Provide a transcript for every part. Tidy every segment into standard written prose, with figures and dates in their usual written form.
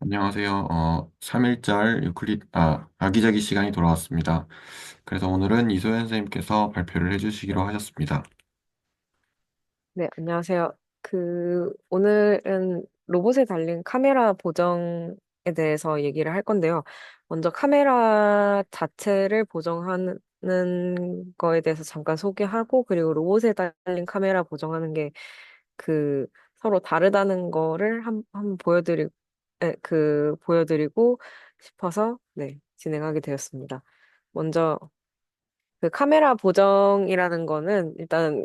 안녕하세요. 3일절 아기자기 시간이 돌아왔습니다. 그래서 오늘은 이소연 선생님께서 발표를 해주시기로 하셨습니다. 네, 안녕하세요. 오늘은 로봇에 달린 카메라 보정에 대해서 얘기를 할 건데요. 먼저 카메라 자체를 보정하는 거에 대해서 잠깐 소개하고, 그리고 로봇에 달린 카메라 보정하는 게 그 서로 다르다는 거를 한번 보여드리고 싶어서, 네, 진행하게 되었습니다. 먼저 카메라 보정이라는 거는 일단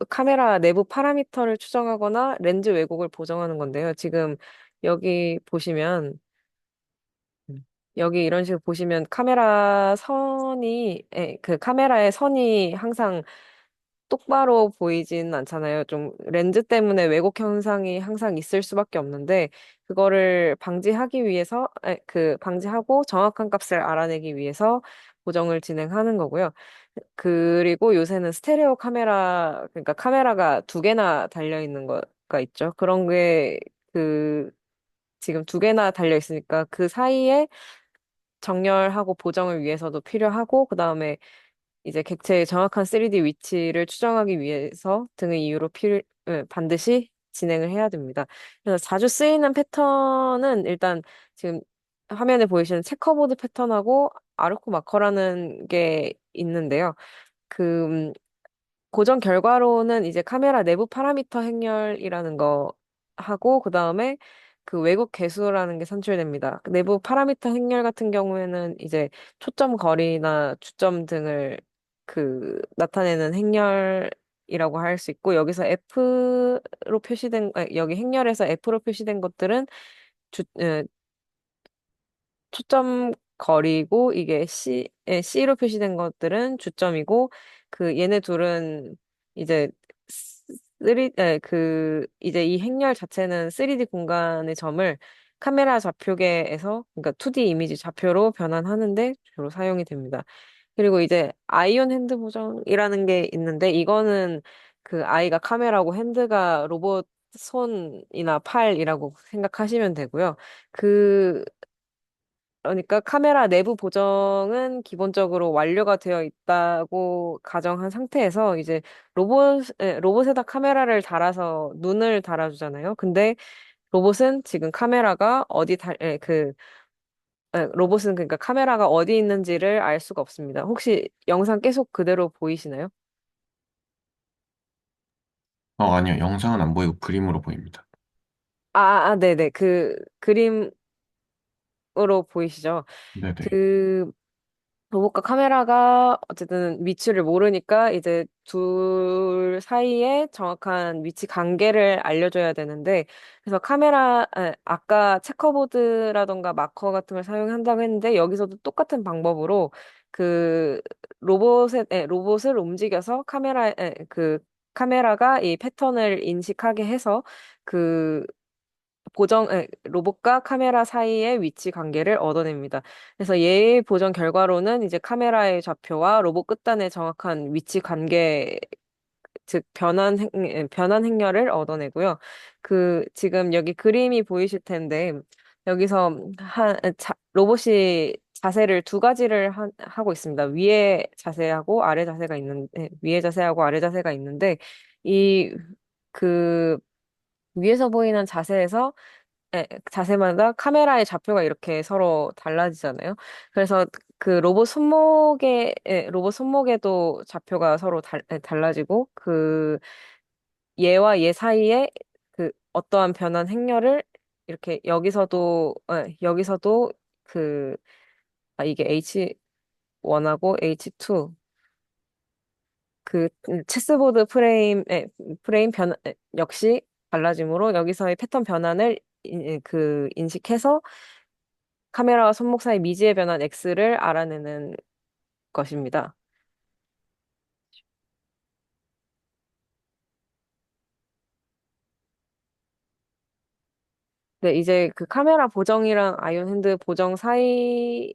카메라 내부 파라미터를 추정하거나 렌즈 왜곡을 보정하는 건데요. 지금 여기 보시면 여기 이런 식으로 보시면 카메라의 선이 항상 똑바로 보이진 않잖아요. 좀 렌즈 때문에 왜곡 현상이 항상 있을 수밖에 없는데 그거를 방지하고 정확한 값을 알아내기 위해서 보정을 진행하는 거고요. 그리고 요새는 스테레오 카메라, 그러니까 카메라가 두 개나 달려 있는 거가 있죠. 그런 게 그 지금 두 개나 달려 있으니까 그 사이에 정렬하고 보정을 위해서도 필요하고 그다음에 이제 객체의 정확한 3D 위치를 추정하기 위해서 등의 이유로 반드시 진행을 해야 됩니다. 그래서 자주 쓰이는 패턴은 일단 지금 화면에 보이시는 체커보드 패턴하고 아르코 마커라는 게 있는데요. 그 고정 결과로는 이제 카메라 내부 파라미터 행렬이라는 거 하고 그다음에 그 왜곡 계수라는 게 산출됩니다. 그 내부 파라미터 행렬 같은 경우에는 이제 초점 거리나 주점 등을 나타내는 행렬이라고 할 수 있고 여기서 여기 행렬에서 F로 표시된 것들은 초점 거리고 이게 C로 표시된 것들은 주점이고 얘네 둘은 이제 이제 이 행렬 자체는 3D 공간의 점을 카메라 좌표계에서 그러니까 2D 이미지 좌표로 변환하는데 주로 사용이 됩니다. 그리고 이제 아이온 핸드 보정이라는 게 있는데 이거는 그 아이가 카메라고 핸드가 로봇 손이나 팔이라고 생각하시면 되고요. 그 그러니까 카메라 내부 보정은 기본적으로 완료가 되어 있다고 가정한 상태에서 이제 로봇에다 카메라를 달아서 눈을 달아주잖아요. 근데 로봇은 지금 카메라가 어디 달, 에, 그, 로봇은 그러니까 카메라가 어디 있는지를 알 수가 없습니다. 혹시 영상 계속 그대로 보이시나요? 아니요. 영상은 안 보이고 그림으로 보입니다. 네네. 그림으로 보이시죠? 네네. 그 로봇과 카메라가 어쨌든 위치를 모르니까 이제 둘 사이에 정확한 위치 관계를 알려줘야 되는데 그래서 아까 체커보드라던가 마커 같은 걸 사용한다고 했는데 여기서도 똑같은 방법으로 그 로봇을 움직여서 카메라가 이 패턴을 인식하게 해서 그 로봇과 카메라 사이의 위치 관계를 얻어냅니다. 그래서 얘의 보정 결과로는 이제 카메라의 좌표와 로봇 끝단의 정확한 위치 관계, 즉 변환 행렬을 얻어내고요. 지금 여기 그림이 보이실 텐데, 여기서 로봇이 자세를 두 가지를 하고 있습니다. 위에 자세하고 아래 자세가 있는데, 이, 그, 위에서 보이는 자세마다 카메라의 좌표가 이렇게 서로 달라지잖아요. 그래서 로봇 손목에도 좌표가 서로 달라지고, 얘와 얘 사이에 어떠한 변환 행렬을 이렇게 여기서도 그, 이게 H1하고 H2, 체스보드 역시 달라지므로 여기서의 패턴 변환을 인식해서 카메라와 손목 사이 미지의 변환 X를 알아내는 것입니다. 네, 이제 그 카메라 보정이랑 아이온 핸드 보정 사이에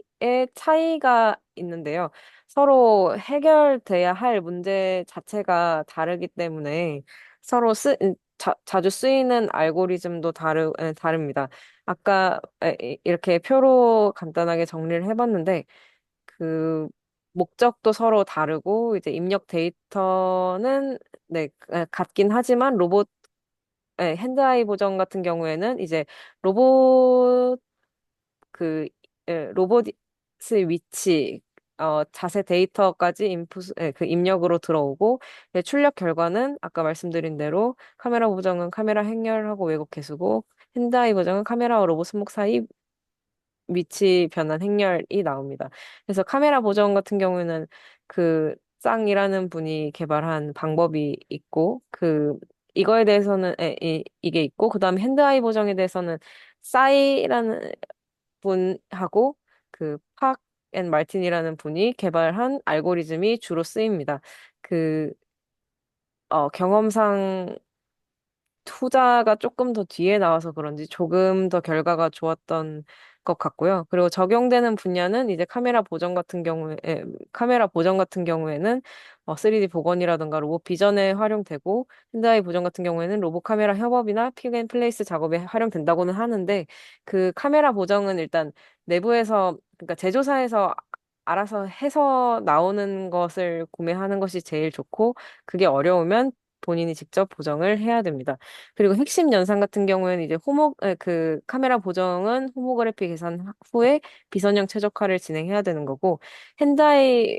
차이가 있는데요. 서로 해결돼야 할 문제 자체가 다르기 때문에 서로 자주 쓰이는 알고리즘도 다릅니다. 아까 이렇게 표로 간단하게 정리를 해봤는데, 그 목적도 서로 다르고 이제 입력 데이터는 네, 같긴 하지만 핸드아이 보정 같은 경우에는 이제 로봇 그 로봇의 위치, 자세 데이터까지 그 입력으로 들어오고, 출력 결과는 아까 말씀드린 대로 카메라 보정은 카메라 행렬하고 왜곡 해수고, 핸드아이 보정은 카메라와 로봇 손목 사이 위치 변환 행렬이 나옵니다. 그래서 카메라 보정 같은 경우에는 그 짱이라는 분이 개발한 방법이 있고, 이거에 대해서는 이게 있고, 그다음에 핸드아이 보정에 대해서는 싸이라는 분하고 팍 앤 말틴이라는 분이 개발한 알고리즘이 주로 쓰입니다. 그 경험상 투자가 조금 더 뒤에 나와서 그런지 조금 더 결과가 좋았던 것 같고요. 그리고 적용되는 분야는 이제 카메라 보정 같은 경우에는 3D 복원이라든가 로봇 비전에 활용되고, 핸드아이 보정 같은 경우에는 로봇 카메라 협업이나 픽앤플레이스 작업에 활용된다고는 하는데, 그 카메라 보정은 일단 내부에서, 그러니까 제조사에서 알아서 해서 나오는 것을 구매하는 것이 제일 좋고, 그게 어려우면 본인이 직접 보정을 해야 됩니다. 그리고 핵심 연산 같은 경우에는 이제 카메라 보정은 호모그래피 계산 후에 비선형 최적화를 진행해야 되는 거고, 핸다이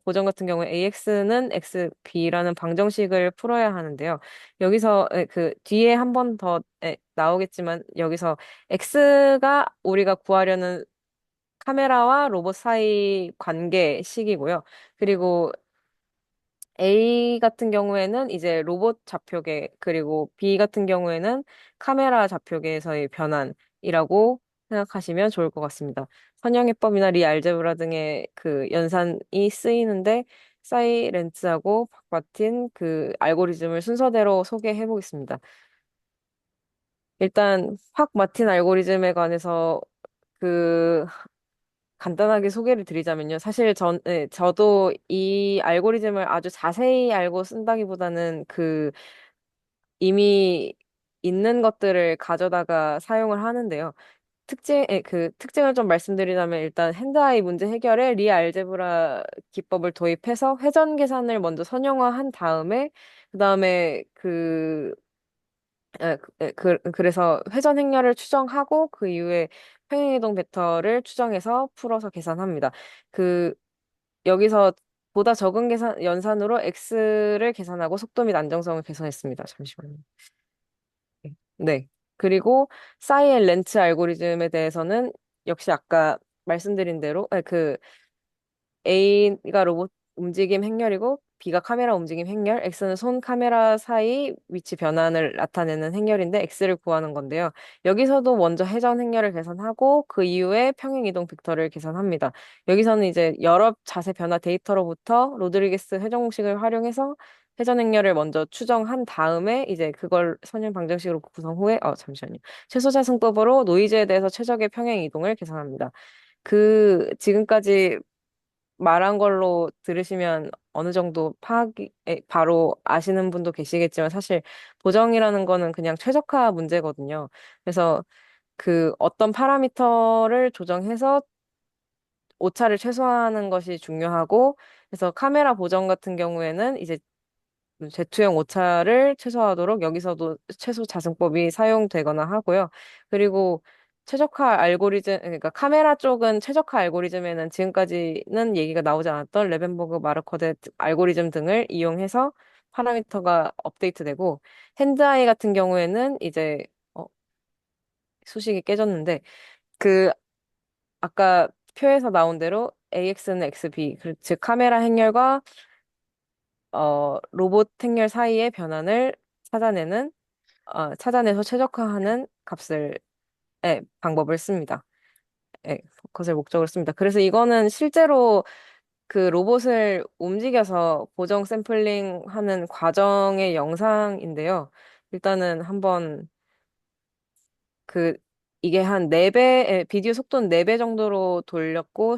보정 같은 경우에 AX는 XB라는 방정식을 풀어야 하는데요. 여기서 그 뒤에 한 번 더 나오겠지만, 여기서 X가 우리가 구하려는 카메라와 로봇 사이 관계식이고요. 그리고 A 같은 경우에는 이제 로봇 좌표계, 그리고 B 같은 경우에는 카메라 좌표계에서의 변환이라고 생각하시면 좋을 것 같습니다. 선형해법이나 리알제브라 등의 그 연산이 쓰이는데, 사이렌츠하고 박바틴 그 알고리즘을 순서대로 소개해 보겠습니다. 일단 팍 마틴 알고리즘에 관해서 그 간단하게 소개를 드리자면요. 사실 저도 이 알고리즘을 아주 자세히 알고 쓴다기보다는 이미 있는 것들을 가져다가 사용을 하는데요. 특징을 좀 말씀드리자면, 일단 핸드아이 문제 해결에 리알제브라 기법을 도입해서 회전 계산을 먼저 선형화한 다음에, 그다음에 그래서 회전 행렬을 추정하고 그 이후에 평행이동 벡터를 추정해서 풀어서 계산합니다. 그 여기서 보다 적은 연산으로 x를 계산하고 속도 및 안정성을 계산했습니다. 잠시만요. 네. 네. 그리고 사이엔 렌츠 알고리즘에 대해서는 역시 아까 말씀드린 대로 A가 로봇 움직임 행렬이고, B가 카메라 움직임 행렬, X는 손 카메라 사이 위치 변환을 나타내는 행렬인데, X를 구하는 건데요. 여기서도 먼저 회전 행렬을 계산하고 그 이후에 평행 이동 벡터를 계산합니다. 여기서는 이제 여러 자세 변화 데이터로부터 로드리게스 회전 공식을 활용해서 회전 행렬을 먼저 추정한 다음에 이제 그걸 선형 방정식으로 구성 후에 잠시만요. 최소 자승법으로 노이즈에 대해서 최적의 평행 이동을 계산합니다. 지금까지 말한 걸로 들으시면 어느 정도 바로 아시는 분도 계시겠지만, 사실 보정이라는 거는 그냥 최적화 문제거든요. 그래서 어떤 파라미터를 조정해서 오차를 최소화하는 것이 중요하고, 그래서 카메라 보정 같은 경우에는 이제 제투형 오차를 최소화하도록 여기서도 최소 자승법이 사용되거나 하고요. 그리고 그러니까 카메라 쪽은 최적화 알고리즘에는 지금까지는 얘기가 나오지 않았던 레벤버그 마르코데 알고리즘 등을 이용해서 파라미터가 업데이트되고, 핸드아이 같은 경우에는 이제 수식이 깨졌는데, 그 아까 표에서 나온 대로 AX는 XB, 즉 카메라 행렬과 로봇 행렬 사이의 변환을 찾아내는, 찾아내서 최적화하는 방법을 씁니다. 그것을 목적으로 씁니다. 그래서 이거는 실제로 그 로봇을 움직여서 보정 샘플링 하는 과정의 영상인데요. 일단은 한번 그, 이게 한 4배, 비디오 속도는 4배 정도로 돌렸고,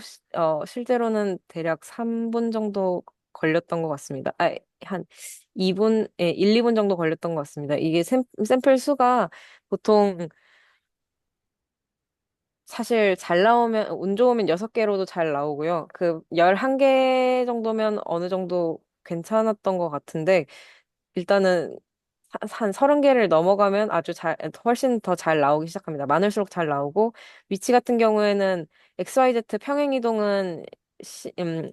실제로는 대략 3분 정도 걸렸던 것 같습니다. 한 2분, 1, 2분 정도 걸렸던 것 같습니다. 이게 샘플 수가 보통 사실 잘 나오면, 운 좋으면 6개로도 잘 나오고요. 그 11개 정도면 어느 정도 괜찮았던 것 같은데, 일단은 한 30개를 넘어가면 훨씬 더 잘 나오기 시작합니다. 많을수록 잘 나오고, 위치 같은 경우에는 XYZ 평행이동은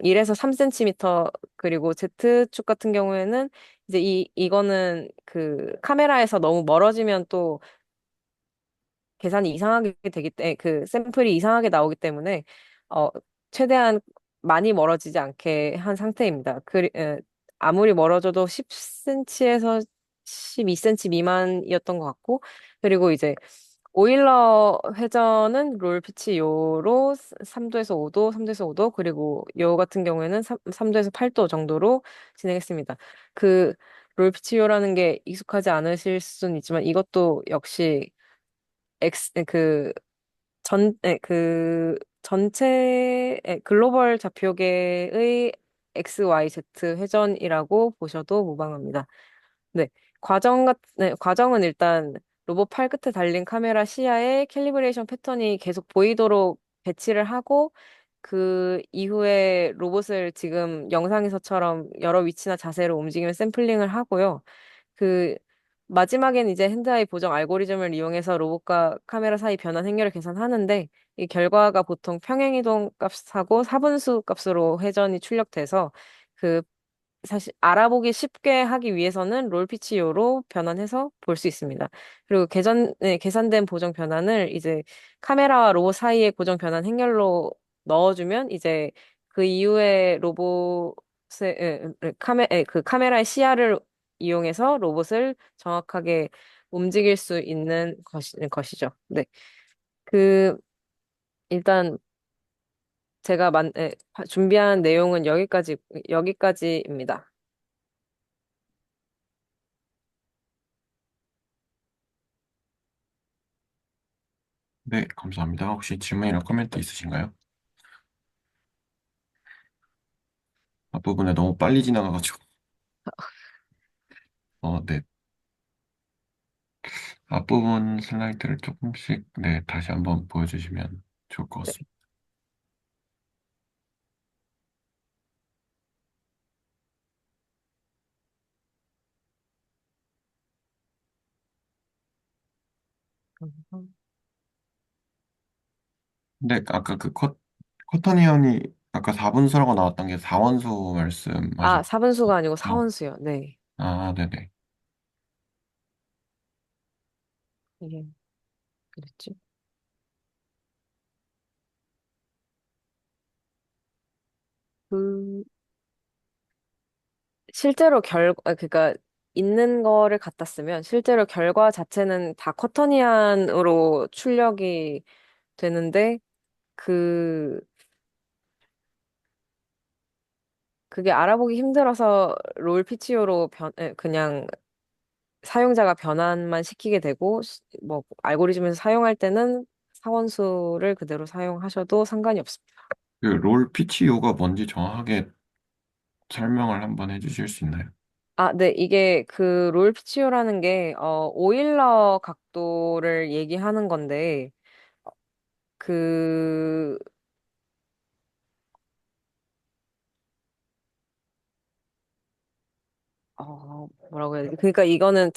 1에서 3cm, 그리고 Z축 같은 경우에는 이제 이거는 그 카메라에서 너무 멀어지면 또 계산이 이상하게 되기 때문에 그 샘플이 이상하게 나오기 때문에 어 최대한 많이 멀어지지 않게 한 상태입니다. 아무리 멀어져도 10cm에서 12cm 미만이었던 것 같고 그리고 이제 오일러 회전은 롤 피치 요로 3도에서 5도, 3도에서 5도 그리고 요 같은 경우에는 3도에서 8도 정도로 진행했습니다. 그 롤 피치 요라는 게 익숙하지 않으실 수는 있지만 이것도 역시 전체, 글로벌 좌표계의 XYZ 회전이라고 보셔도 무방합니다. 네. 과정은 일단 로봇 팔 끝에 달린 카메라 시야에 캘리브레이션 패턴이 계속 보이도록 배치를 하고 그 이후에 로봇을 지금 영상에서처럼 여러 위치나 자세로 움직이면 샘플링을 하고요. 그 마지막엔 이제 핸드아이 보정 알고리즘을 이용해서 로봇과 카메라 사이 변환 행렬을 계산하는데 이 결과가 보통 평행이동 값하고 사분수 값으로 회전이 출력돼서 그 사실 알아보기 쉽게 하기 위해서는 롤피치요로 변환해서 볼 수 있습니다. 그리고 계산된 보정 변환을 이제 카메라와 로봇 사이의 고정 변환 행렬로 넣어주면 이제 그 이후에 그 카메라의 시야를 이용해서 로봇을 정확하게 움직일 수 있는 것이죠. 네. 그, 일단 준비한 내용은 여기까지입니다. 네, 감사합니다. 혹시 질문이나 코멘트 있으신가요? 앞부분에 너무 빨리 지나가가지고. 네. 앞부분 슬라이드를 조금씩, 네, 다시 한번 보여주시면 좋을 것 네. 같습니다. 근데 아까 커터니언이 아까 4분수라고 나왔던 게 4원수 말씀하신, 4분수가 아니고 어, 4원수요. 네. 네네. 이게 그랬지. 그, 그러니까 있는 거를 갖다 쓰면 실제로 결과 자체는 다 쿼터니안으로 출력이 되는데 그, 그게 알아보기 힘들어서 롤 피치오로 그냥 사용자가 변환만 시키게 되고, 뭐, 알고리즘에서 사용할 때는 사원수를 그대로 사용하셔도 상관이 없습니다. 그 롤 피치 요가 뭔지 정확하게 설명을 한번 해주실 수 있나요? 네, 이게 그 롤 피치오라는 게, 오일러 각도를 얘기하는 건데, 그, 뭐라고 해야 되지? 그러니까 이거는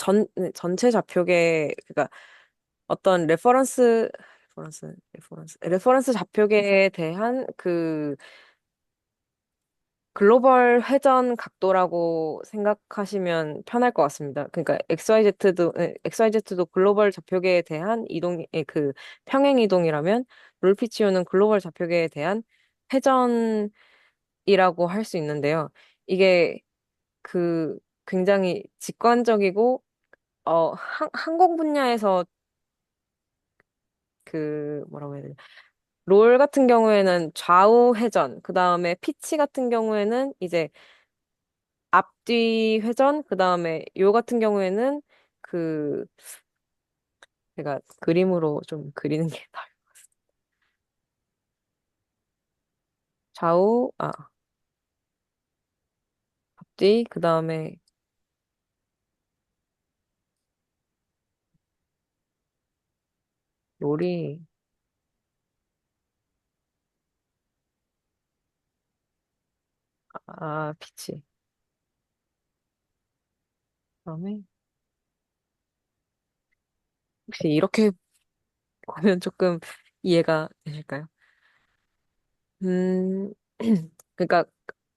전체 좌표계, 그러니까 어떤 레퍼런스 좌표계에 대한 글로벌 회전 각도라고 생각하시면 편할 것 같습니다. 그러니까 XYZ도 글로벌 좌표계에 대한 평행 이동이라면 롤피치오는 글로벌 좌표계에 대한 회전이라고 할 수 있는데요. 이게 그 굉장히 직관적이고 항공 분야에서 뭐라고 해야 되나? 롤 같은 경우에는 좌우 회전, 그 다음에 피치 같은 경우에는 이제 앞뒤 회전, 그 다음에 요 같은 경우에는 그, 제가 그림으로 좀 그리는 게 나아요. 좌우, D, 그 다음에 요리, 피치. 그 다음에 혹시 이렇게 보면 조금 이해가 되실까요? 음, 그러니까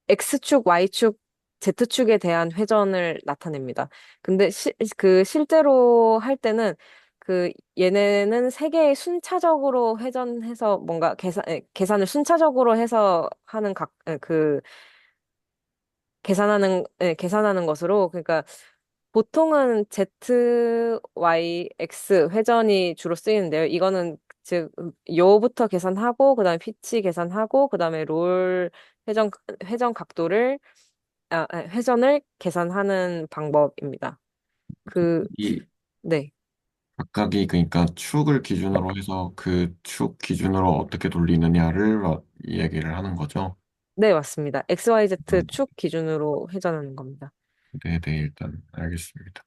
X축, Y축, Z축에 대한 회전을 나타냅니다. 근데 실제로 할 때는 그 얘네는 세 개의 순차적으로 회전해서 뭔가 계산을 순차적으로 해서 하는 계산하는 것으로 그러니까 보통은 Z, Y, X 회전이 주로 쓰이는데요. 이거는 즉 요부터 계산하고 그다음에 피치 계산하고 그다음에 롤 회전 회전 각도를 회전을 계산하는 방법입니다. 그 이 네. 각각이 그러니까 축을 기준으로 해서 그 축 기준으로 어떻게 돌리느냐를 이야기를 하는 거죠. 네, 맞습니다. XYZ 음, 축 기준으로 회전하는 겁니다. 네, 네, 일단 알겠습니다.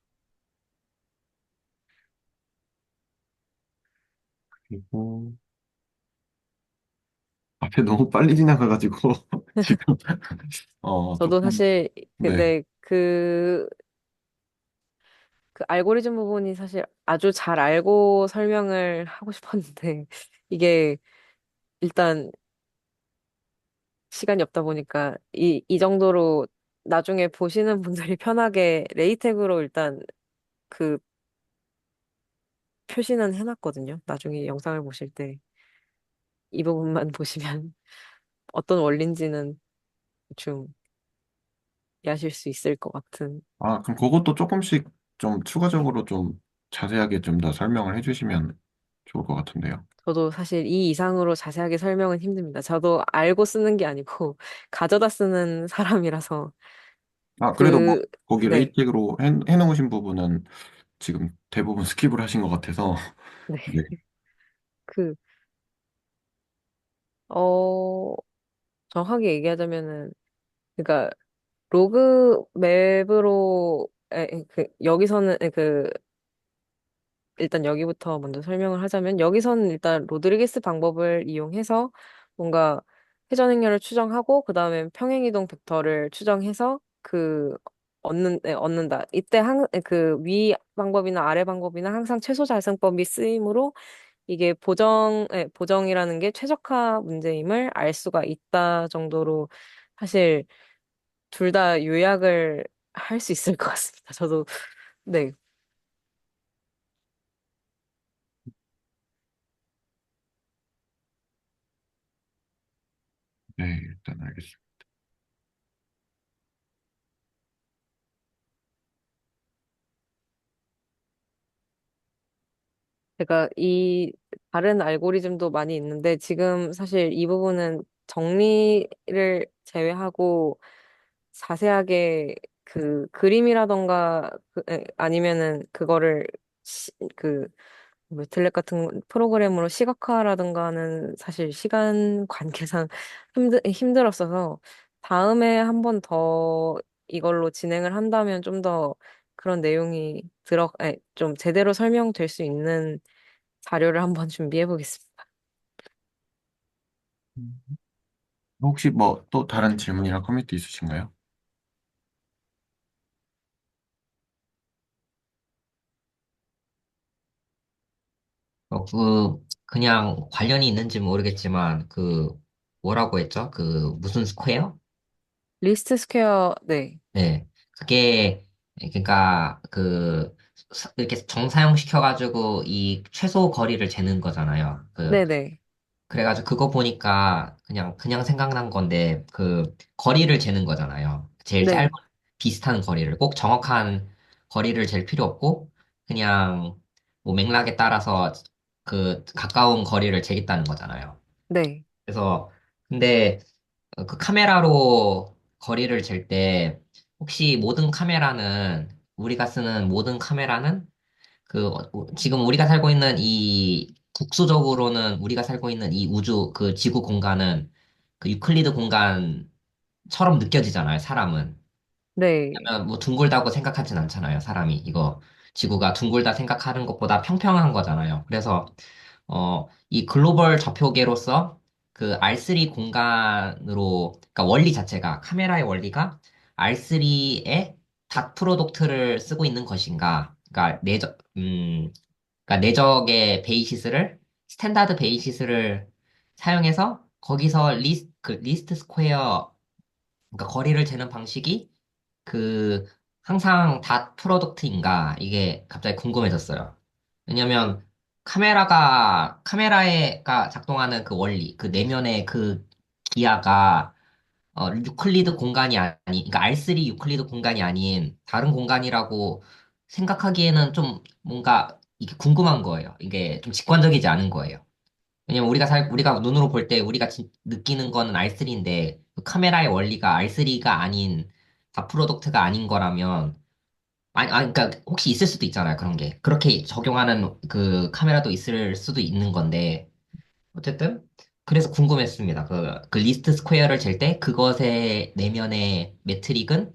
그리고 앞에 너무 빨리 지나가가지고 지금 저도 조금 사실 네. 근데 그 알고리즘 부분이 사실 아주 잘 알고 설명을 하고 싶었는데, 이게 일단 시간이 없다 보니까 이 정도로 나중에 보시는 분들이 편하게 레이텍으로 일단 그 표시는 해놨거든요. 나중에 영상을 보실 때 이 부분만 보시면 어떤 원리인지는 대충 이해하실 수 있을 것 같은. 아, 그럼 그것도 조금씩 좀 추가적으로 좀 자세하게 좀 더 설명을 해주시면 좋을 것 같은데요. 저도 사실 이 이상으로 자세하게 설명은 힘듭니다. 저도 알고 쓰는 게 아니고 가져다 쓰는 사람이라서 아, 그래도 뭐 그, 거기 네. 레이텍으로 해놓으신 부분은 지금 대부분 스킵을 하신 것 같아서 네. 네. 그, 어, 정확하게 얘기하자면은, 그러니까, 로그 맵으로, 여기서는, 일단 여기부터 먼저 설명을 하자면, 여기서는 일단 로드리게스 방법을 이용해서 뭔가 회전행렬을 추정하고, 그 다음에 평행이동 벡터를 추정해서 얻는다. 이때 그 위 방법이나 아래 방법이나 항상 최소 달성법이 쓰이므로 이게 보정이라는 게 최적화 문제임을 알 수가 있다 정도로 사실 둘 다 요약을 할 수 있을 것 같습니다. 저도, 네. 네, 일단 알겠습니다. 제가 이 다른 알고리즘도 많이 있는데 지금 사실 이 부분은 정리를 제외하고 자세하게 그 그림이라던가 아니면은 그거를 그 매틀렉 같은 프로그램으로 시각화라든가는 사실 시간 관계상 힘들었어서 다음에 한 번 더 이걸로 진행을 한다면 좀 더 그런 내용이 좀 제대로 설명될 수 있는 자료를 한번 준비해 보겠습니다. 음. 혹시 뭐 또 다른 질문이나 커뮤니티 있으신가요? 그냥 관련이 있는지 모르겠지만, 뭐라고 했죠? 무슨 스퀘어? 리스트 스퀘어, 네. 네. 그게, 그러니까, 이렇게 정사용 시켜가지고 이 최소 거리를 재는 거잖아요. 네네. 그래가지고 그거 보니까 그냥 생각난 건데, 거리를 재는 거잖아요. 제일 짧은, 네. 비슷한 거리를. 꼭 정확한 거리를 잴 필요 없고, 그냥, 뭐 맥락에 따라서 가까운 거리를 재겠다는 거잖아요. 네. 그래서, 근데, 그 카메라로 거리를 잴 때, 혹시 우리가 쓰는 모든 카메라는 지금 우리가 살고 있는 국수적으로는 우리가 살고 있는 이 지구 공간은 그 유클리드 공간처럼 느껴지잖아요, 사람은. 네, 왜냐면 뭐 둥글다고 생각하진 않잖아요, 사람이. 이거 지구가 둥글다 생각하는 것보다 평평한 거잖아요. 그래서 이 글로벌 좌표계로서 그 R3 공간으로, 그러니까 원리 자체가, 카메라의 원리가 R3의 닷 프로덕트를 쓰고 있는 것인가, 그러니까 내적의 베이시스를, 스탠다드 베이시스를 사용해서 거기서 리스트 스퀘어, 그러니까 거리를 재는 방식이 그 항상 닷 프로덕트인가 이게 갑자기 궁금해졌어요. 왜냐면 카메라가 작동하는 그 원리, 그 내면의 그 기아가 유클리드 공간이 그러니까 R3 유클리드 공간이 아닌 다른 공간이라고 생각하기에는 좀 뭔가 이게 궁금한 거예요. 이게 좀 직관적이지 않은 거예요. 왜냐면 우리가 눈으로 볼 때 우리가 느끼는 거는 R3인데 그 카메라의 원리가 R3가 아닌 다 프로덕트가 아닌 거라면 그러니까 혹시 있을 수도 있잖아요. 그런 게. 그렇게 적용하는 그 카메라도 있을 수도 있는 건데 어쨌든 그래서 궁금했습니다. 그 리스트 스퀘어를 잴 때 그것의 내면의 매트릭은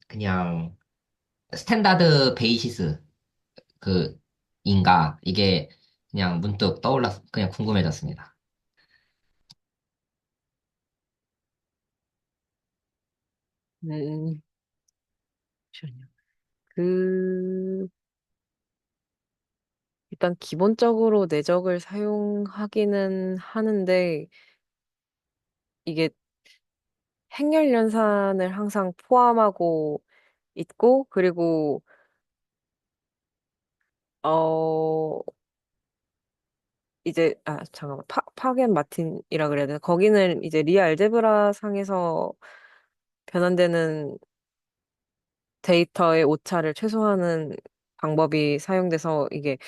그냥 스탠다드 베이시스 그 인가 이게 그냥 문득 그냥 궁금해졌습니다. 음, 잠시만요. 그, 일단 기본적으로 내적을 사용하기는 하는데, 이게 행렬연산을 항상 포함하고 있고, 그리고, 어, 이제, 잠깐만, 파겐 마틴이라 그래야 되나? 거기는 이제 리아 알제브라 상에서 변환되는 데이터의 오차를 최소화하는 방법이 사용돼서 이게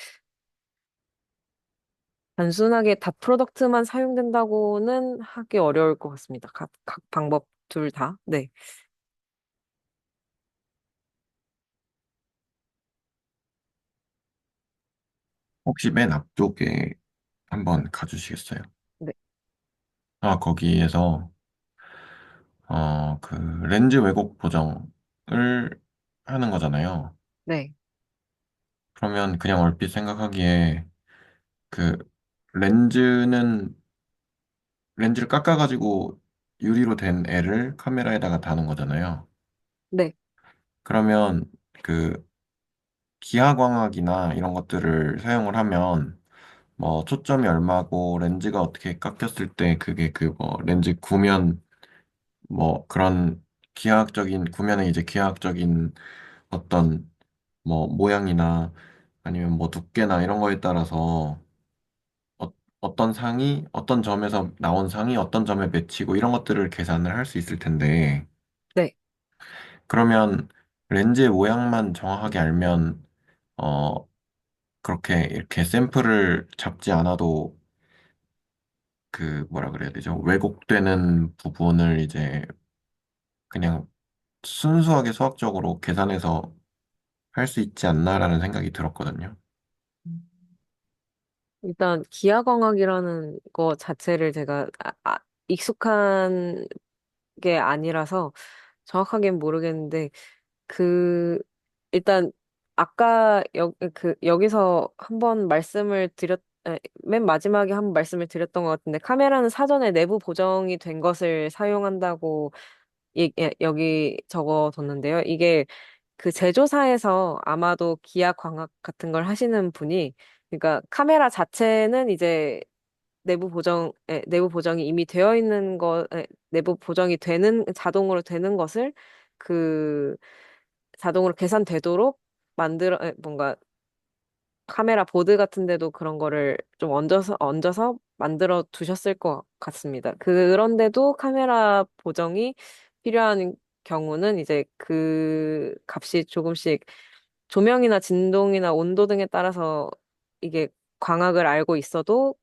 단순하게 다 프로덕트만 사용된다고는 하기 어려울 것 같습니다. 각 방법 둘 다. 네. 혹시 맨 앞쪽에 한번 가주시겠어요? 네. 거기에서 그 렌즈 왜곡 보정을 하는 거잖아요. 네. 그러면 그냥 얼핏 생각하기에 그 렌즈는 렌즈를 깎아가지고 유리로 된 애를 카메라에다가 다는 거잖아요. 네. 그러면 그 기하광학이나 이런 것들을 사용을 하면 뭐 초점이 얼마고 렌즈가 어떻게 깎였을 때 그게 그 뭐 렌즈 구면 뭐 그런 기하학적인 구면의 이제 기하학적인 어떤 뭐 모양이나 아니면 뭐 두께나 이런 거에 따라서 어, 어떤 상이 어떤 점에서 나온 상이 어떤 점에 맺히고 이런 것들을 계산을 할 수 있을 텐데 네. 그러면 렌즈의 모양만 정확하게 알면 어 그렇게 이렇게 샘플을 잡지 않아도 그 뭐라 그래야 되죠? 왜곡되는 부분을 이제 그냥 순수하게 수학적으로 계산해서 할 수 있지 않나라는 생각이 들었거든요. 일단 기하광학이라는 거 자체를 제가 익숙한 게 아니라서 정확하게는 모르겠는데 그 일단 아까 여기서 한번 맨 마지막에 한번 말씀을 드렸던 것 같은데 카메라는 사전에 내부 보정이 된 것을 사용한다고 여기 적어뒀는데요. 이게 그 제조사에서 아마도 기아 광학 같은 걸 하시는 분이 그러니까 카메라 자체는 이제 내부 보정이 이미 되어 있는 내부 보정이 자동으로 되는 것을 그 자동으로 계산되도록 뭔가 카메라 보드 같은 데도 그런 거를 좀 얹어서 만들어 두셨을 것 같습니다. 그런데도 카메라 보정이 필요한 경우는 이제 그 값이 조금씩 조명이나 진동이나 온도 등에 따라서 이게 광학을 알고 있어도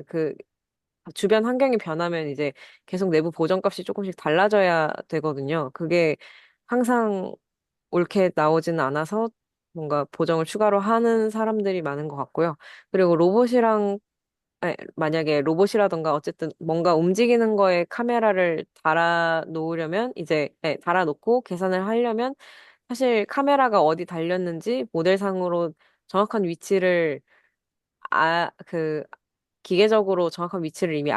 그 주변 환경이 변하면 이제 계속 내부 보정값이 조금씩 달라져야 되거든요. 그게 항상 옳게 나오지는 않아서 뭔가 보정을 추가로 하는 사람들이 많은 것 같고요. 그리고 로봇이랑 만약에 로봇이라던가 어쨌든 뭔가 움직이는 거에 카메라를 달아 놓으려면 달아 놓고 계산을 하려면 사실 카메라가 어디 달렸는지 모델상으로 정확한 위치를 그 기계적으로 정확한 위치를 이미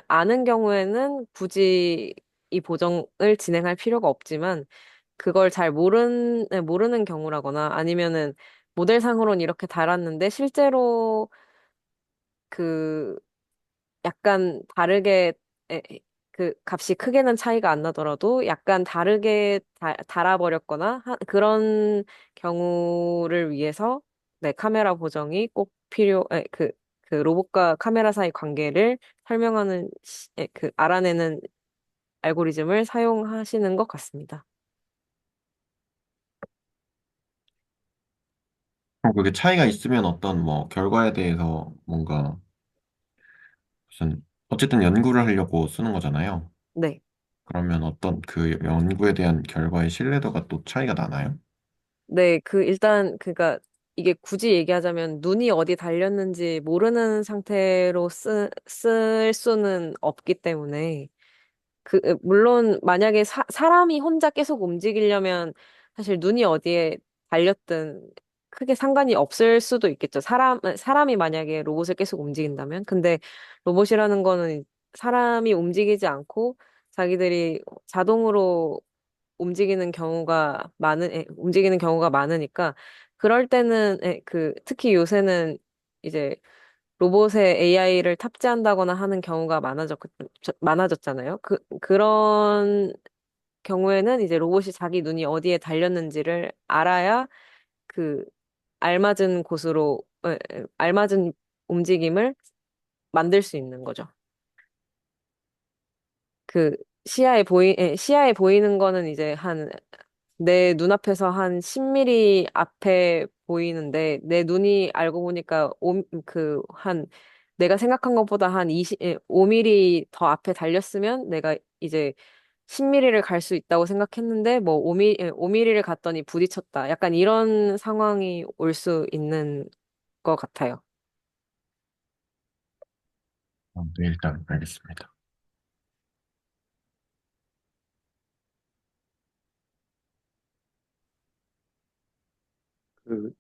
아는 경우에는 굳이 이 보정을 진행할 필요가 없지만 그걸 잘 모르는 경우라거나 아니면은 모델상으로는 이렇게 달았는데 실제로 그 약간 다르게 에, 그 값이 크게는 차이가 안 나더라도 약간 다르게 달아버렸거나 그런 경우를 위해서 네, 카메라 보정이 꼭 그 로봇과 카메라 사이 관계를 설명하는 알아내는 알고리즘을 사용하시는 것 같습니다. 그게 차이가 있으면 어떤 뭐 결과에 대해서 뭔가 무슨 어쨌든 연구를 하려고 쓰는 거잖아요. 네. 그러면 어떤 그 연구에 대한 결과의 신뢰도가 또 차이가 나나요? 네, 그니까, 이게 굳이 얘기하자면, 눈이 어디 달렸는지 모르는 상태로 쓸 수는 없기 때문에, 물론, 만약에 사람이 혼자 계속 움직이려면, 사실 눈이 어디에 달렸든 크게 상관이 없을 수도 있겠죠. 사람이 만약에 로봇을 계속 움직인다면. 근데 로봇이라는 거는 사람이 움직이지 않고, 자기들이 자동으로 움직이는 경우가 많으니까, 그럴 때는, 특히 요새는 이제 로봇에 AI를 탑재한다거나 하는 경우가 많아졌잖아요. 그런 경우에는 이제 로봇이 자기 눈이 어디에 달렸는지를 알아야 그 알맞은 움직임을 만들 수 있는 거죠. 그 시야에 보이는 거는 이제 내 눈앞에서 한 10mm 앞에 보이는데 내 눈이 알고 보니까 내가 생각한 것보다 한 5mm 더 앞에 달렸으면 내가 이제 10mm를 갈 수 있다고 생각했는데 뭐 5mm를 갔더니 부딪혔다. 약간 이런 상황이 올 수 있는 것 같아요. 네, 일단 알겠습니다. 그,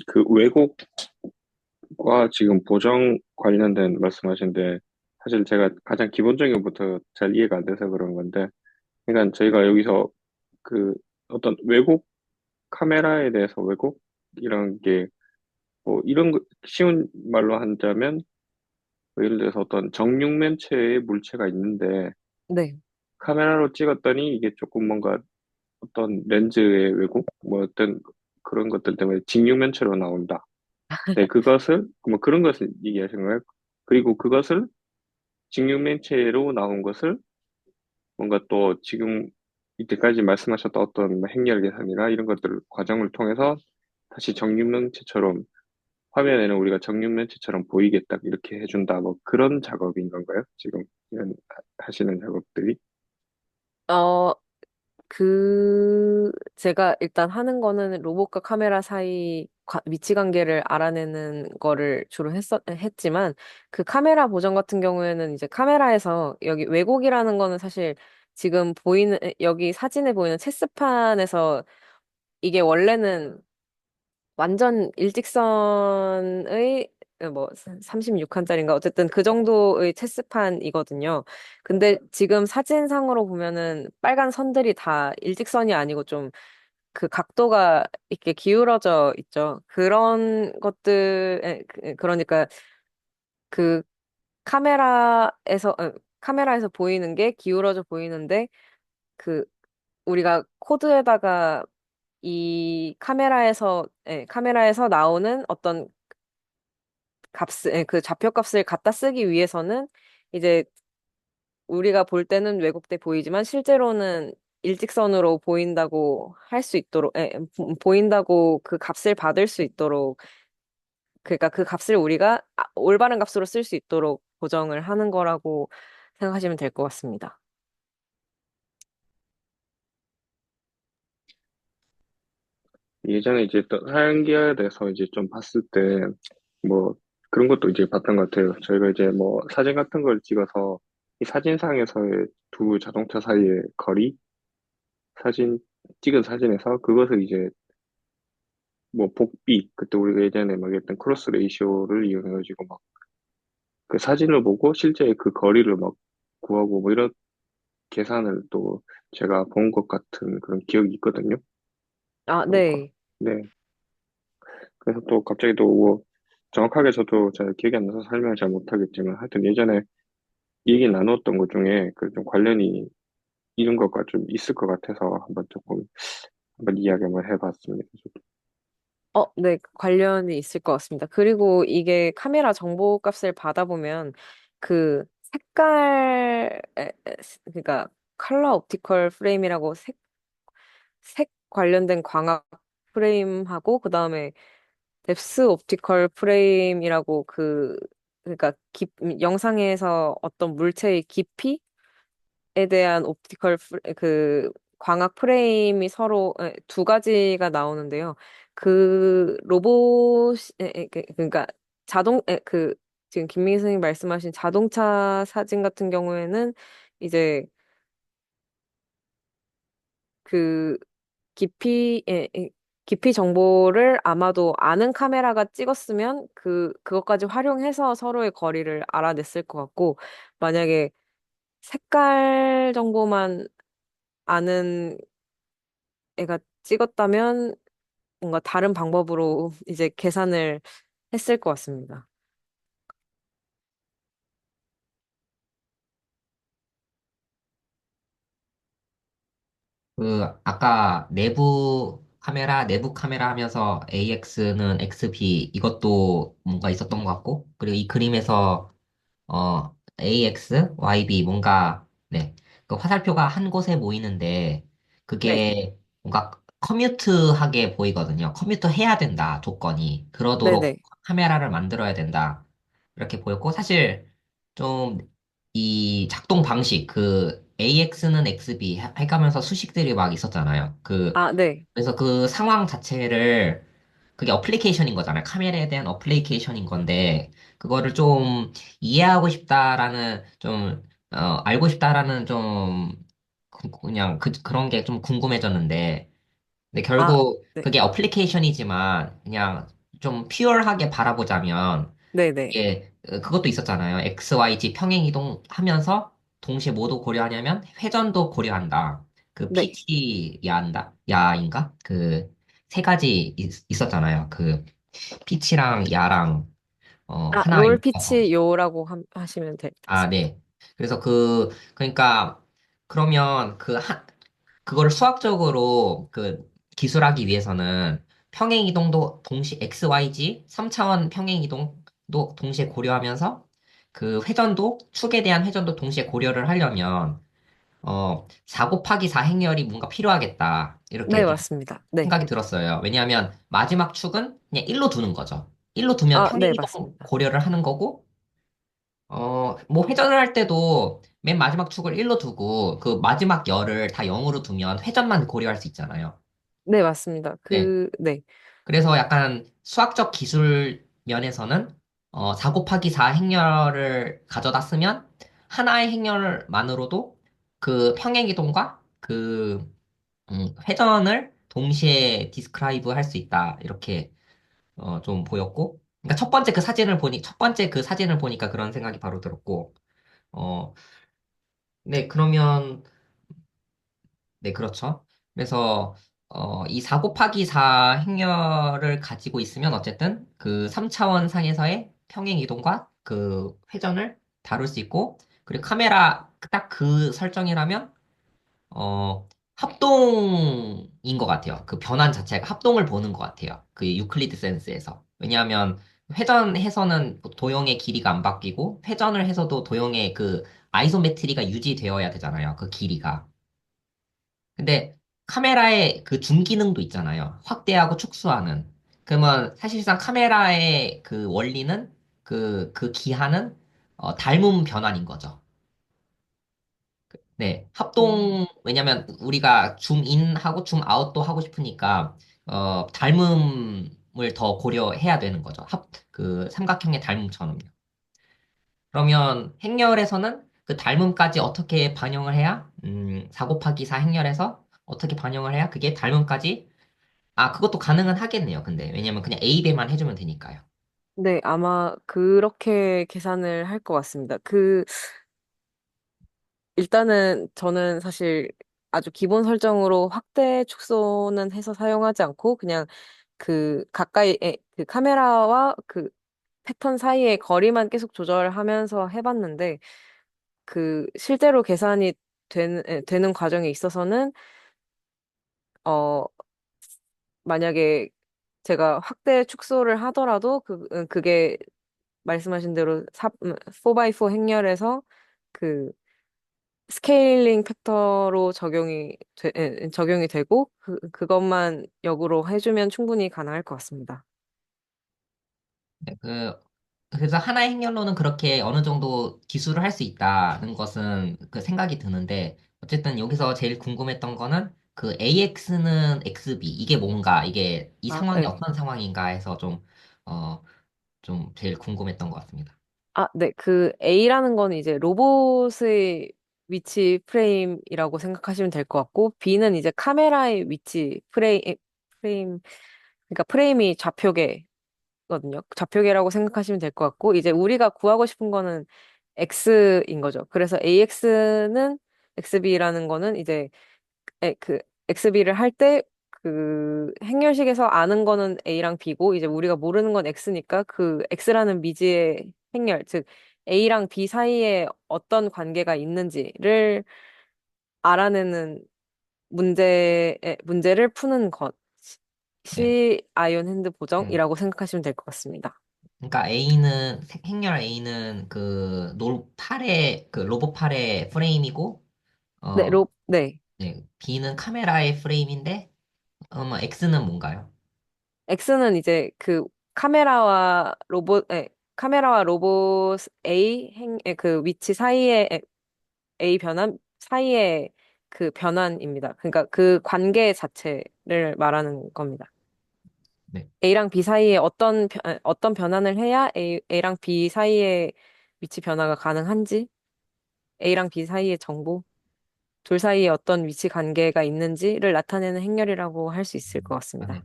그 외국과 지금 보정 관련된 말씀하신데, 사실 제가 가장 기본적인 것부터 잘 이해가 안 돼서 그런 건데, 그러니까 저희가 여기서 그 어떤 외국 카메라에 대해서 왜곡이라는 게 뭐 이런 거 쉬운 말로 한다면 뭐 예를 들어서 어떤 정육면체의 물체가 있는데 네. 카메라로 찍었더니 이게 조금 뭔가 어떤 렌즈의 왜곡 뭐 어떤 그런 것들 때문에 직육면체로 나온다. 네, 그것을 뭐 그런 것을 얘기하시는 거예요. 그리고 그것을 직육면체로 나온 것을 뭔가 또 지금 이때까지 말씀하셨던 어떤 뭐 행렬 계산이나 이런 것들 과정을 통해서 다시 정육면체처럼 화면에는 우리가 정육면체처럼 보이게 딱 이렇게 해준다. 뭐 그런 작업인 건가요? 지금 이런 하시는 작업들이? 어, 제가 일단 하는 거는 로봇과 카메라 사이 위치 관계를 알아내는 거를 주로 했지만, 그 카메라 보정 같은 경우에는 이제 카메라에서 여기 왜곡이라는 거는 사실 여기 사진에 보이는 체스판에서 이게 원래는 완전 일직선의 뭐 36칸짜리인가 어쨌든 그 정도의 체스판이거든요. 근데 지금 사진상으로 보면은 빨간 선들이 다 일직선이 아니고 좀 그 각도가 이렇게 기울어져 있죠. 그러니까 그 카메라에서 보이는 게 기울어져 보이는데 그 우리가 코드에다가 카메라에서 나오는 어떤 그 좌표값을 갖다 쓰기 위해서는 이제 우리가 볼 때는 왜곡돼 보이지만 실제로는 일직선으로 보인다고 할 수 있도록, 보인다고 그 값을 받을 수 있도록, 그러니까 그 값을 우리가 올바른 값으로 쓸 수 있도록 보정을 하는 거라고 생각하시면 될 것 같습니다. 예전에 이제 또 사양기에 대해서 이제 좀 봤을 때, 뭐, 그런 것도 이제 봤던 것 같아요. 저희가 이제 뭐 사진 같은 걸 찍어서 이 사진상에서의 두 자동차 사이의 거리, 사진, 찍은 사진에서 그것을 이제 뭐 복비, 그때 우리가 예전에 막 했던 크로스 레이쇼를 이용해가지고 막 그 사진을 보고 실제 그 거리를 막 구하고 뭐 이런 계산을 또 제가 본 것 같은 그런 기억이 있거든요. 아, 그러니까. 네. 네. 그래서 또 갑자기 또 뭐 정확하게 저도 잘 기억이 안 나서 설명을 잘 못하겠지만 하여튼 예전에 얘기 나눴던 것 중에 그 좀 관련이 이런 것과 좀 있을 것 같아서 한번 조금 한번 이야기 한번 해봤습니다. 저도. 네, 관련이 있을 것 같습니다. 그리고 이게 카메라 정보 값을 받아보면 그 그러니까 컬러 옵티컬 프레임이라고 색 관련된 광학 프레임하고 그다음에 뎁스 옵티컬 프레임이라고 그러니까 영상에서 어떤 물체의 깊이에 대한 그 광학 프레임이 서로 두 가지가 나오는데요. 그 로봇 그러니까 지금 김민희 선생님 말씀하신 자동차 사진 같은 경우에는 이제 그 깊이 정보를 아마도 아는 카메라가 찍었으면 그것까지 활용해서 서로의 거리를 알아냈을 것 같고, 만약에 색깔 정보만 아는 애가 찍었다면 뭔가 다른 방법으로 이제 계산을 했을 것 같습니다. 그 아까 내부 카메라 하면서 AX는 XB 이것도 뭔가 있었던 것 같고 그리고 이 그림에서 AX, YB 뭔가 네. 그 화살표가 한 곳에 모이는데 네, 그게 뭔가 커뮤트하게 보이거든요. 커뮤트 해야 된다, 조건이. 그러도록 네네. 카메라를 만들어야 된다. 이렇게 보였고 사실 좀 이 작동 방식 그 AX는 XB 해가면서 수식들이 막 있었잖아요. 아, 네. 그래서 그 상황 자체를 그게 어플리케이션인 거잖아요. 카메라에 대한 어플리케이션인 건데, 그거를 좀 이해하고 싶다라는, 알고 싶다라는 그냥 그런 게 좀 궁금해졌는데, 근데 아, 결국 네. 그게 어플리케이션이지만, 그냥 좀 퓨어하게 바라보자면, 네네. 그것도 있었잖아요. XYZ 평행 이동하면서 동시에 뭐도 고려하냐면 회전도 고려한다. 그 네. PT 야인가? 그 세 가지 있었잖아요. 그 피치랑 야랑 아, 하나 롤 연결해서. 피치 요라고 하시면 될 것 아, 같습니다. 네. 그래서 그러니까 그러면 그거를 수학적으로 기술하기 위해서는 평행 이동도 동시 XYZ 3차원 평행 이동도 동시에 고려하면서 그 회전도 축에 대한 회전도 동시에 고려를 하려면 4 곱하기 4 행렬이 뭔가 필요하겠다. 이렇게 네, 좀 맞습니다. 네. 생각이 들었어요. 왜냐하면 마지막 축은 그냥 1로 두는 거죠. 1로 두면 아, 평행 네, 이동 맞습니다. 고려를 하는 거고 뭐 회전을 할 때도 맨 마지막 축을 1로 두고 그 마지막 열을 다 0으로 두면 회전만 고려할 수 있잖아요. 네, 맞습니다. 네. 네. 그래서 약간 수학적 기술 면에서는 4 곱하기 4 행렬을 가져다 쓰면 하나의 행렬만으로도 그 평행이동과 회전을 동시에 디스크라이브 할 수 있다. 이렇게 좀 보였고. 그러니까 첫 번째 그 사진을 보니까 그런 생각이 바로 들었고. 어, 네, 그러면 네, 그렇죠. 그래서 이 4 곱하기 4 행렬을 가지고 있으면 어쨌든 그 3차원 상에서의 평행 이동과 그 회전을 다룰 수 있고 그리고 카메라 딱 그 설정이라면 합동인 것 같아요. 그 변환 자체가 합동을 보는 것 같아요. 그 유클리드 센스에서. 왜냐하면 회전해서는 도형의 길이가 안 바뀌고 회전을 해서도 도형의 그 아이소메트리가 유지되어야 되잖아요. 그 길이가. 근데 카메라의 그 중기능도 있잖아요. 확대하고 축소하는. 그러면 사실상 카메라의 그 원리는 그 기하는 닮은 변환인 거죠. 네. 음. 왜냐면 우리가 줌인하고 줌아웃도 하고 싶으니까 닮음을 더 고려해야 되는 거죠. 그 삼각형의 닮음처럼요. 그러면 행렬에서는 그 닮음까지 어떻게 반영을 해야, 4 곱하기 4 행렬에서 어떻게 반영을 해야 그게 닮음까지, 그것도 가능은 하겠네요. 근데, 왜냐면 그냥 A배만 해주면 되니까요. 네, 아마 그렇게 계산을 할 것 같습니다. 일단은 저는 사실 아주 기본 설정으로 확대 축소는 해서 사용하지 않고 그냥 그 카메라와 그 패턴 사이의 거리만 계속 조절하면서 해봤는데 실제로 계산이 되는 과정에 있어서는 어, 만약에 제가 확대 축소를 하더라도 그게 말씀하신 대로 4x4 행렬에서 그 스케일링 팩터로 적용이 되고 그것만 역으로 해주면 충분히 가능할 것 같습니다. 네, 그래서 하나의 행렬로는 그렇게 어느 정도 기술을 할 수 있다는 것은 그 생각이 드는데, 어쨌든 여기서 제일 궁금했던 거는 그 AX는 XB, 이게 뭔가, 이게 이 상황이 네. 어떤 상황인가 해서 어, 좀 제일 궁금했던 것 같습니다. 네. 그 A라는 거는 이제 로봇의 위치 프레임이라고 생각하시면 될 것 같고, B는 이제 카메라의 위치 프레임, 그러니까 프레임이 좌표계거든요. 좌표계라고 생각하시면 될 것 같고, 이제 우리가 구하고 싶은 거는 X인 거죠. 그래서 AX는 XB라는 거는 이제 XB를 할 때 행렬식에서 아는 거는 A랑 B고 이제 우리가 모르는 건 X니까 그 X라는 미지의 행렬, 즉 A랑 B 사이에 어떤 관계가 있는지를 알아내는 문제를 푸는 네. 시 아이온 핸드 음. 보정이라고 생각하시면 될 것 같습니다. 그러니까 행렬 A는 그 로봇 팔의 프레임이고, 어, 네. 네. B는 카메라의 프레임인데, X는 뭔가요? X는 이제 카메라와 로봇 그 위치 사이에 A 변환 사이의 그 변환입니다. 그러니까 그 관계 자체를 말하는 겁니다. 네. A랑 B 사이에 어떤 변환을 해야 A랑 B 사이에 위치 변화가 가능한지, A랑 B 사이의 정보, 둘 사이에 어떤 위치 관계가 있는지를 나타내는 행렬이라고 할 수 있을 것 네. 같습니다.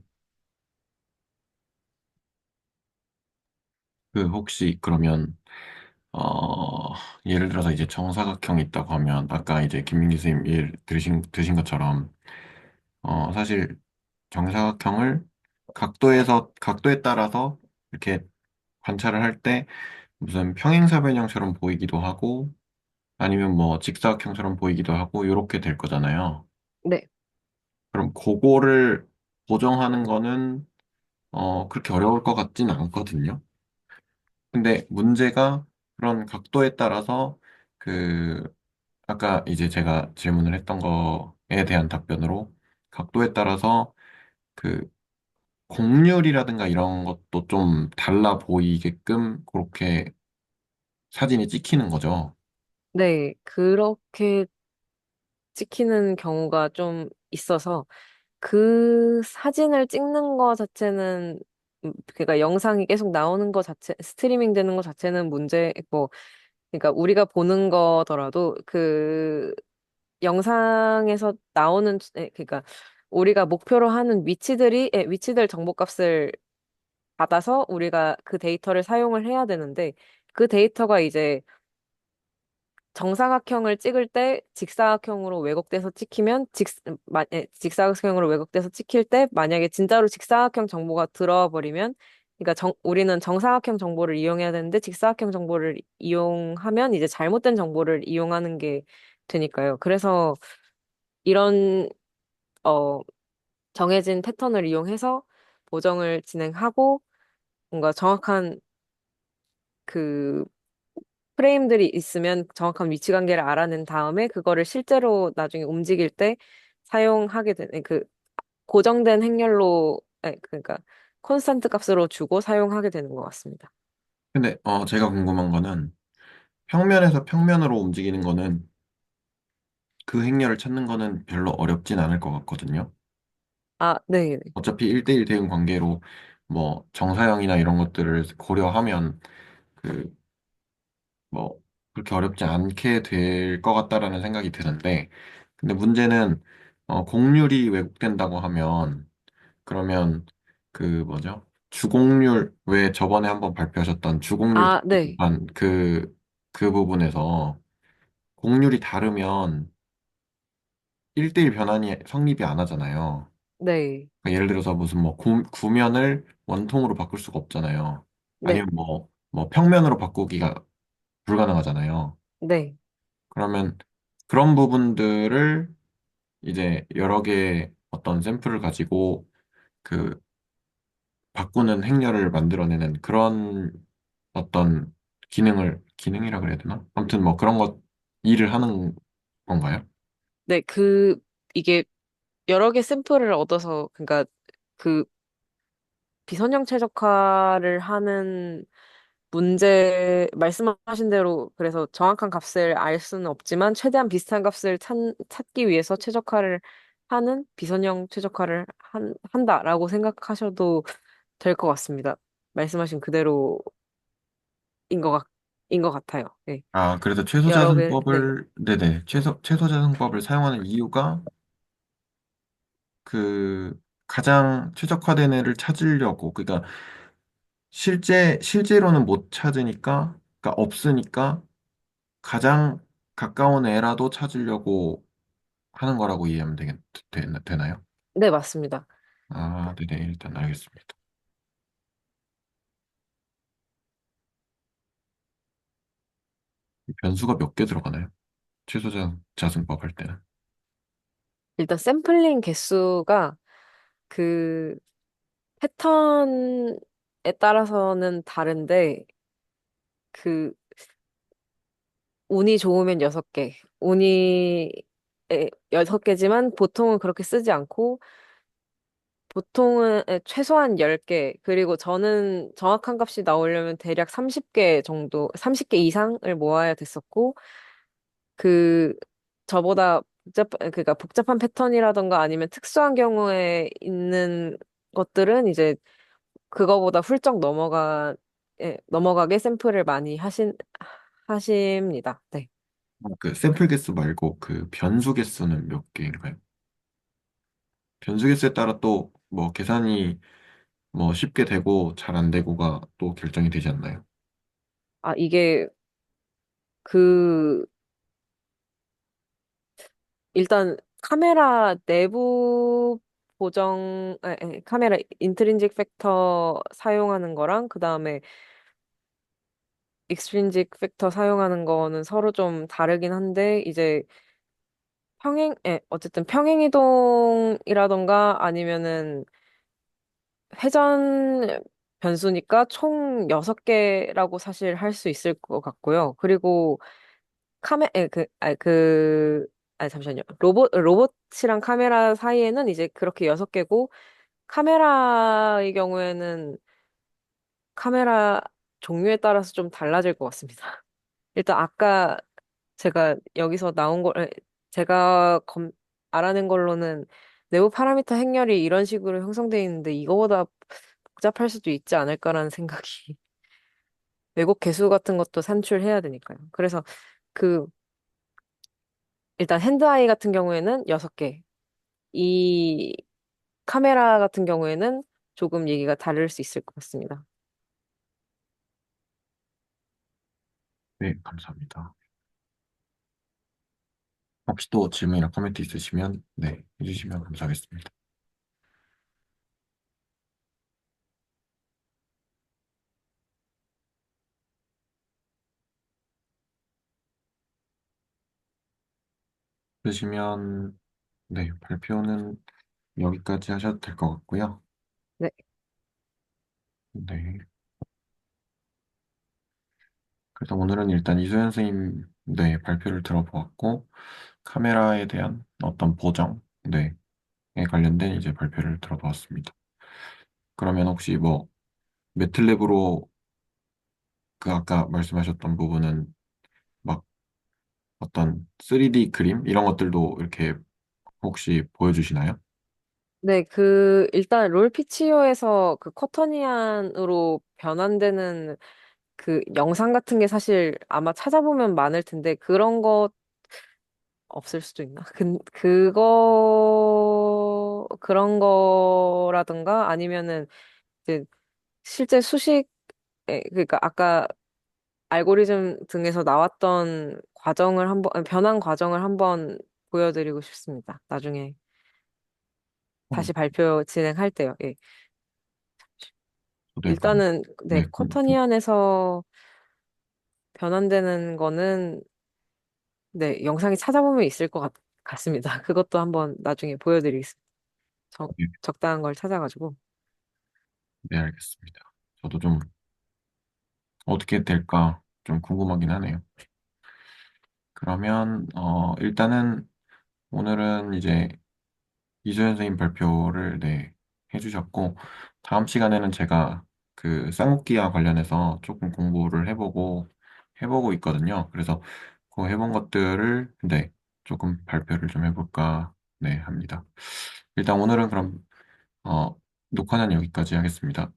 그 혹시 그러면 어 예를 들어서 이제 정사각형이 있다고 하면 아까 이제 김민기 선생님 예를 드신 것처럼 사실 정사각형을 각도에 따라서 이렇게 관찰을 할 때 무슨 평행사변형처럼 보이기도 하고 아니면 뭐 직사각형처럼 보이기도 하고 이렇게 될 거잖아요. 네, 그럼 그거를 보정하는 거는 그렇게 어려울 것 같진 않거든요. 근데 문제가 그런 각도에 따라서 그 아까 이제 제가 질문을 했던 거에 대한 답변으로 각도에 따라서 그 곡률이라든가 이런 것도 좀 달라 보이게끔 그렇게 사진이 찍히는 거죠. 네, 그렇게 찍히는 경우가 좀 있어서 그 사진을 찍는 거 자체는 그러니까 영상이 계속 나오는 거 자체 스트리밍 되는 거 자체는 그러니까 우리가 보는 거더라도 그 영상에서 그러니까 우리가 목표로 하는 위치들 정보값을 받아서 우리가 그 데이터를 사용을 해야 되는데 그 데이터가 이제 정사각형을 찍을 때 직사각형으로 왜곡돼서 찍히면 직사각형으로 왜곡돼서 찍힐 때 만약에 진짜로 직사각형 정보가 들어와 버리면 그러니까 우리는 정사각형 정보를 이용해야 되는데 직사각형 정보를 이용하면 이제 잘못된 정보를 이용하는 게 되니까요. 그래서 이런 어 정해진 패턴을 이용해서 보정을 진행하고 뭔가 정확한 그 프레임들이 있으면 정확한 위치 관계를 알아낸 다음에 그거를 실제로 나중에 움직일 때 사용하게 되는 고정된 그러니까 콘스탄트 값으로 주고 사용하게 되는 것 같습니다. 근데 제가 궁금한 거는 평면에서 평면으로 움직이는 거는 그 행렬을 찾는 거는 별로 어렵진 않을 것 같거든요. 아, 네, 네. 어차피 1대1 대응 관계로 뭐 정사형이나 이런 것들을 고려하면 그 뭐 그렇게 어렵지 않게 될 것 같다라는 생각이 드는데 근데 문제는 공률이 왜곡된다고 하면 그러면 그 뭐죠? 주공률 왜 저번에 한번 발표하셨던 주공률 아, 네, 한 그 부분에서 공률이 다르면 1대1 변환이 성립이 안 하잖아요. 네, 그러니까 예를 들어서 무슨 뭐 구면을 원통으로 바꿀 수가 없잖아요. 네, 아니면 뭐 평면으로 바꾸기가 불가능하잖아요. 네. 그러면 그런 부분들을 이제 여러 개의 어떤 샘플을 가지고 그 바꾸는 행렬을 만들어내는 그런 어떤 기능이라 그래야 되나? 아무튼 뭐 그런 것, 일을 하는 건가요? 네, 이게 여러 개 샘플을 얻어서, 그러니까 그 비선형 최적화를 하는 말씀하신 대로 그래서 정확한 값을 알 수는 없지만 최대한 비슷한 값을 찾기 위해서 최적화를 하는 비선형 최적화를 한다라고 생각하셔도 될 것 같습니다. 말씀하신 그대로인 것 같, 인것 같아요. 네. 아, 그래서 여러 개, 네. 네네, 최소자승법을 사용하는 이유가 그 가장 최적화된 애를 찾으려고, 그러니까 실제로는 못 찾으니까, 그러니까 없으니까 가장 가까운 애라도 찾으려고 하는 거라고 이해하면 되나요? 네, 맞습니다. 아, 네네, 일단 알겠습니다. 변수가 몇 개 들어가나요? 자승법 할 때는. 일단 샘플링 개수가 그 패턴에 따라서는 다른데 그 운이 좋으면 6개, 여섯 개지만 보통은 그렇게 쓰지 않고 보통은 최소한 10개, 그리고 저는 정확한 값이 나오려면 대략 30개 정도, 30개 이상을 모아야 됐었고 그 저보다 그러니까 복잡한 패턴이라던가 아니면 특수한 경우에 있는 것들은 이제 그거보다 훌쩍 넘어가게 샘플을 많이 하십니다. 네. 그 샘플 개수 말고 그 변수 개수는 몇 개인가요? 변수 개수에 따라 또 뭐 계산이 뭐 쉽게 되고 잘 안 되고가 또 결정이 되지 않나요? 아, 이게 그, 일단 카메라 내부 카메라 인트린직 팩터 사용하는 거랑 그 다음에 익스트린직 팩터 사용하는 거는 서로 좀 다르긴 한데 이제 어쨌든 평행이동이라던가 아니면은 회전 변수니까 총 6개라고 사실 할 수 있을 것 같고요. 그리고 잠시만요. 로봇이랑 카메라 사이에는 이제 그렇게 6개고, 카메라의 경우에는 카메라 종류에 따라서 좀 달라질 것 같습니다. 일단 아까 제가 여기서 제가 알아낸 걸로는 내부 파라미터 행렬이 이런 식으로 형성되어 있는데 이거보다 복잡할 수도 있지 않을까라는 생각이 왜곡 개수 같은 것도 산출해야 되니까요. 그래서 그 일단 핸드아이 같은 경우에는 6개, 이 카메라 같은 경우에는 조금 얘기가 다를 수 있을 것 같습니다. 네, 감사합니다. 혹시 또 질문이나 코멘트 있으시면 네, 해주시면 감사하겠습니다. 그러시면 네, 발표는 여기까지 하셔도 될 것 같고요. 네, 네. 그래서 오늘은 일단 이소연 선생님 네, 발표를 들어보았고 카메라에 대한 어떤 보정 네, 에 관련된 이제 발표를 들어보았습니다. 그러면 혹시 뭐 매틀랩으로 그 아까 말씀하셨던 부분은 막 어떤 3D 그림 이런 것들도 이렇게 혹시 보여주시나요? 네, 일단 롤피치오에서 그 쿼터니안으로 변환되는 그 영상 같은 게 사실 아마 찾아보면 많을 텐데, 그런 거 없을 수도 있나? 그런 거라든가 아니면은 이제 실제 그러니까 아까 알고리즘 등에서 나왔던 변환 과정을 한번 보여드리고 싶습니다. 나중에 어, 다시 발표 진행할 때요. 예. 저도 이번, 일단은, 네, 네, 쿼터니안에서 변환되는 거는, 네, 영상이 찾아보면 있을 같습니다. 그것도 한번 나중에 보여드리겠습니다. 네, 적당한 걸 찾아가지고. 네, 알겠습니다. 저도 좀 어떻게 될까 좀 궁금하긴 하네요. 그러면, 일단은 오늘은 이제 이소연 선생님 발표를 네, 해주셨고, 다음 시간에는 제가 그 쌍국기와 관련해서 조금 공부를 해보고 있거든요. 그래서 그 해본 것들을, 네, 조금 발표를 좀 해볼까, 네, 합니다. 일단 오늘은 그럼, 어, 녹화는 여기까지 하겠습니다.